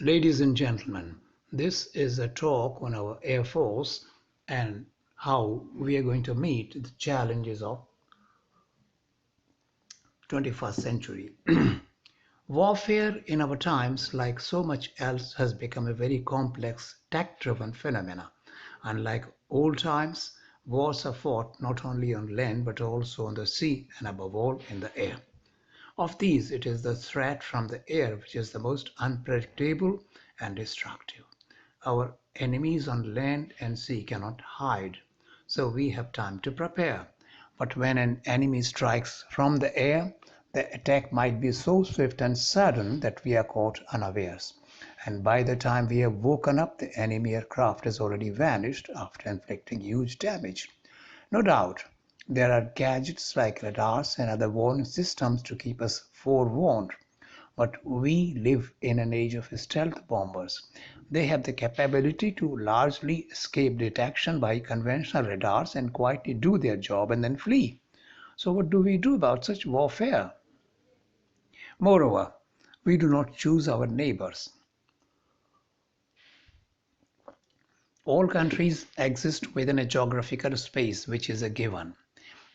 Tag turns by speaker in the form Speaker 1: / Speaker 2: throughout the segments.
Speaker 1: Ladies and gentlemen, this is a talk on our Air Force and how we are going to meet the challenges of 21st century. Warfare in our times, like so much else, has become a very complex, tech-driven phenomena. Unlike old times, wars are fought not only on land but also on the sea and above all in the air. Of these, it is the threat from the air which is the most unpredictable and destructive. Our enemies on land and sea cannot hide, so we have time to prepare. But when an enemy strikes from the air, the attack might be so swift and sudden that we are caught unawares. And by the time we have woken up, the enemy aircraft has already vanished after inflicting huge damage. No doubt, there are gadgets like radars and other warning systems to keep us forewarned. But we live in an age of stealth bombers. They have the capability to largely escape detection by conventional radars and quietly do their job and then flee. So, what do we do about such warfare? Moreover, we do not choose our neighbors. All countries exist within a geographical space which is a given.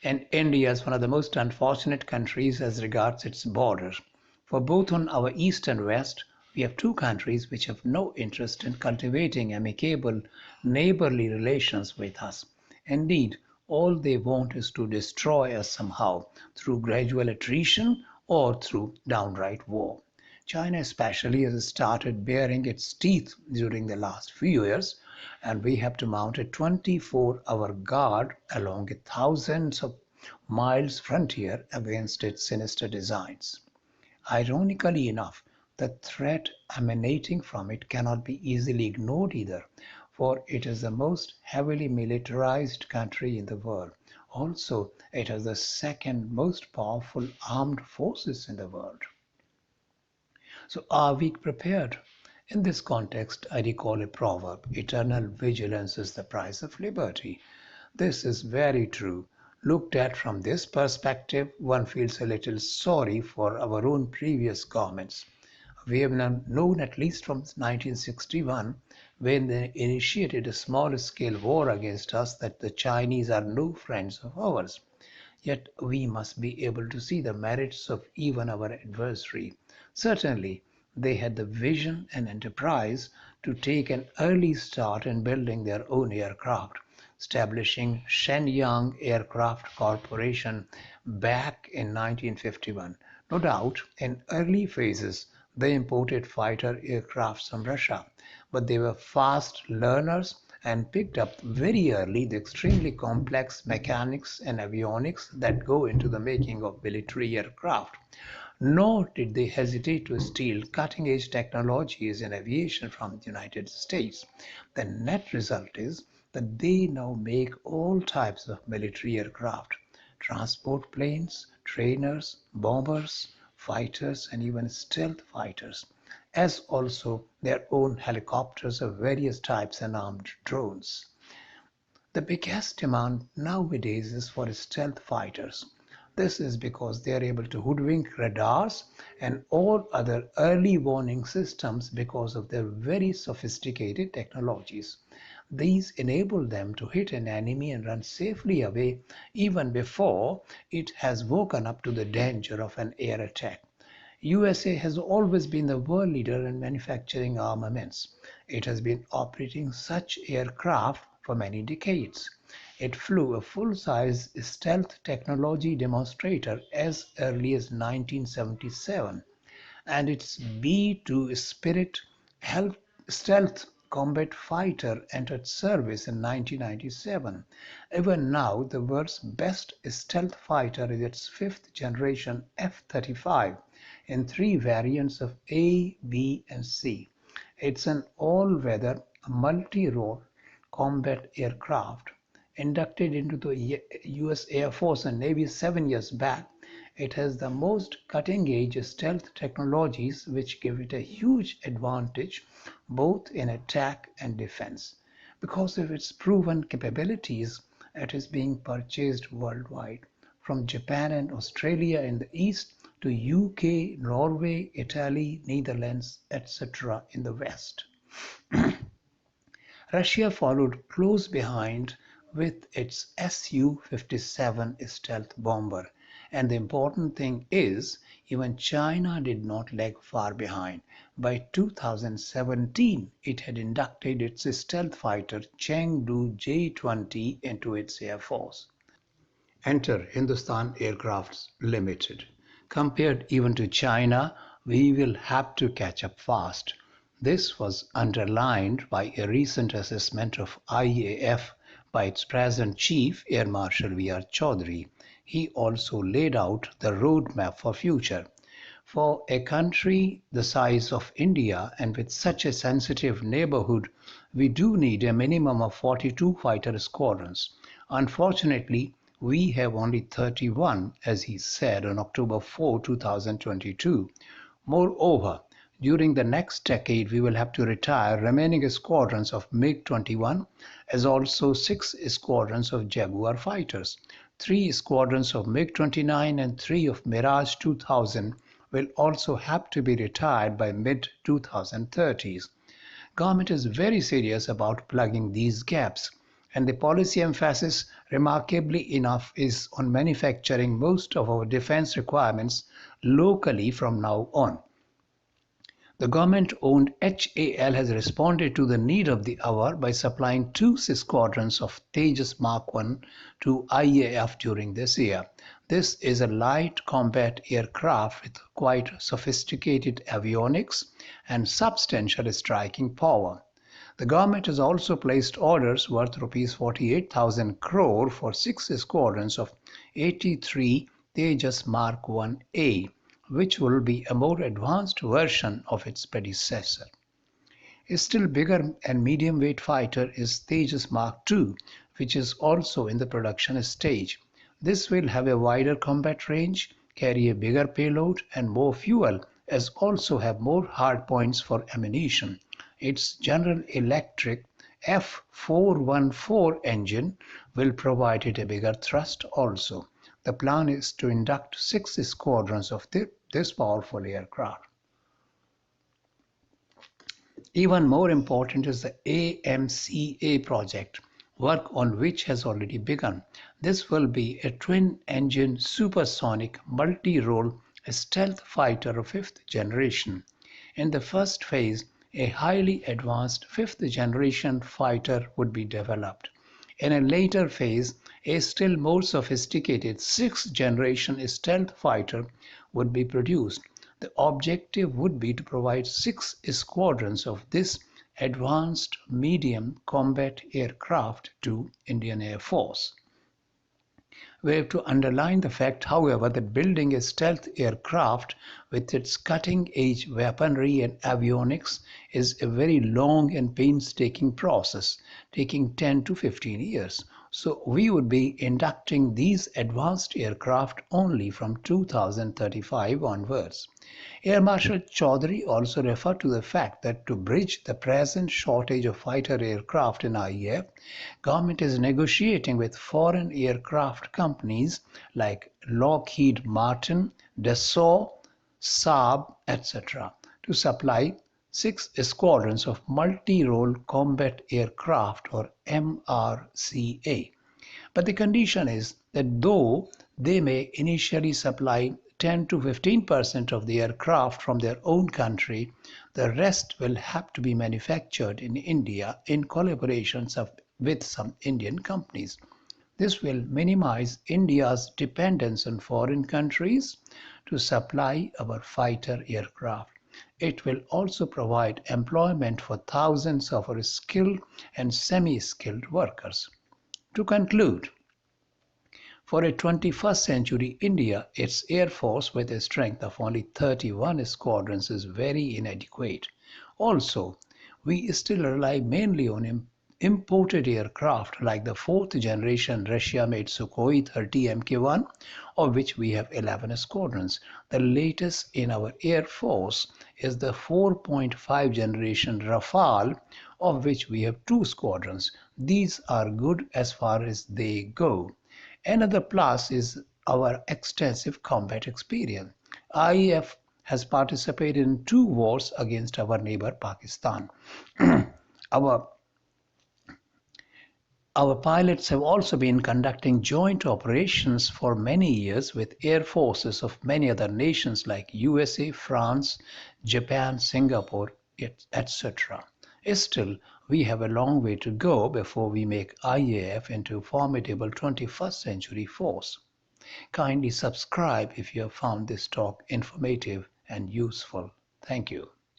Speaker 1: And India is one of the most unfortunate countries as regards its borders. For both on our east and west, we have two countries which have no interest in cultivating amicable neighborly relations with us. Indeed, all they want is to destroy us somehow through gradual attrition or through downright war. China especially has started baring its teeth during the last few years, and we have to mount a 24-hour guard along a thousands of miles frontier against its sinister designs. Ironically enough, the threat emanating from it cannot be easily ignored either, for it is the most heavily militarized country in the world. Also, it has the second most powerful armed forces in the world. So, are we prepared? In this context, I recall a proverb: eternal vigilance is the price of liberty. This is very true. Looked at from this perspective, one feels a little sorry for our own previous governments. We have known at least from 1961, when they initiated a small scale war against us, that the Chinese are no friends of ours. Yet we must be able to see the merits of even our adversary. Certainly, they had the vision and enterprise to take an early start in building their own aircraft, establishing Shenyang Aircraft Corporation back in 1951. No doubt, in early phases, they imported fighter aircraft from Russia, but they were fast learners and picked up very early the extremely complex mechanics and avionics that go into the making of military aircraft. Nor did they hesitate to steal cutting edge technologies in aviation from the United States. The net result is that they now make all types of military aircraft: transport planes, trainers, bombers, fighters, and even stealth fighters, as also their own helicopters of various types and armed drones. The biggest demand nowadays is for stealth fighters. This is because they are able to hoodwink radars and all other early warning systems because of their very sophisticated technologies. These enable them to hit an enemy and run safely away even before it has woken up to the danger of an air attack. USA has always been the world leader in manufacturing armaments. It has been operating such aircraft for many decades. It flew a full-size stealth technology demonstrator as early as 1977, and its B-2 Spirit stealth combat fighter entered service in 1997. Even now, the world's best stealth fighter is its fifth generation F-35 in three variants of A, B, and C. It's an all-weather, multi-role combat aircraft. Inducted into the US Air Force and Navy 7 years back, it has the most cutting-edge stealth technologies which give it a huge advantage both in attack and defense. Because of its proven capabilities, it is being purchased worldwide, from Japan and Australia in the east to UK, Norway, Italy, Netherlands, etc. in the West. Russia followed close behind with its Su-57 stealth bomber. And the important thing is, even China did not lag far behind. By 2017, it had inducted its stealth fighter Chengdu J-20 into its air force. Enter Hindustan Aircrafts Limited. Compared even to China, we will have to catch up fast. This was underlined by a recent assessment of IAF by its present chief, Air Marshal V.R. Chaudhary. He also laid out the roadmap for future. For a country the size of India and with such a sensitive neighborhood, we do need a minimum of 42 fighter squadrons. Unfortunately, we have only 31, as he said on October 4, 2022. Moreover, during the next decade, we will have to retire remaining squadrons of MiG-21 as also 6 squadrons of Jaguar fighters. 3 squadrons of MiG-29 and 3 of Mirage 2000 will also have to be retired by mid-2030s. Government is very serious about plugging these gaps, and the policy emphasis, remarkably enough, is on manufacturing most of our defense requirements locally from now on. The government-owned HAL has responded to the need of the hour by supplying 2 squadrons of Tejas Mark I to IAF during this year. This is a light combat aircraft with quite sophisticated avionics and substantial striking power. The government has also placed orders worth Rs 48,000 crore for 6 squadrons of 83 Tejas Mark 1A, which will be a more advanced version of its predecessor. A still bigger and medium-weight fighter is Tejas Mark II, which is also in the production stage. This will have a wider combat range, carry a bigger payload and more fuel, as also have more hardpoints for ammunition. Its General Electric F414 engine will provide it a bigger thrust also. The plan is to induct 6 squadrons of this powerful aircraft. Even more important is the AMCA project, work on which has already begun. This will be a twin-engine supersonic multi-role stealth fighter of 5th generation. In the first phase, a highly advanced 5th generation fighter would be developed. In a later phase, a still more sophisticated 6th generation stealth fighter would be produced. The objective would be to provide 6 squadrons of this advanced medium combat aircraft to Indian Air Force. We have to underline the fact, however, that building a stealth aircraft with its cutting-edge weaponry and avionics is a very long and painstaking process, taking 10 to 15 years. So we would be inducting these advanced aircraft only from 2035 onwards. Air Marshal Chaudhary also referred to the fact that to bridge the present shortage of fighter aircraft in IAF, government is negotiating with foreign aircraft companies like Lockheed Martin, Dassault, Saab, etc. to supply 6 squadrons of multi-role combat aircraft or MRCA. But the condition is that though they may initially supply 10 to 15% of the aircraft from their own country, the rest will have to be manufactured in India in collaborations with some Indian companies. This will minimize India's dependence on foreign countries to supply our fighter aircraft. It will also provide employment for thousands of our skilled and semi-skilled workers. To conclude, for a 21st century India, its air force with a strength of only 31 squadrons is very inadequate. Also, we still rely mainly on imported aircraft like the 4th generation Russia-made Sukhoi 30 Mk1, of which we have 11 squadrons. The latest in our air force is the 4.5 generation Rafale, of which we have 2 squadrons. These are good as far as they go. Another plus is our extensive combat experience. IAF has participated in 2 wars against our neighbor Pakistan. our Our pilots have also been conducting joint operations for many years with air forces of many other nations like USA, France, Japan, Singapore, etc. Still, we have a long way to go before we make IAF into a formidable 21st century force. Kindly subscribe if you have found this talk informative and useful. Thank you.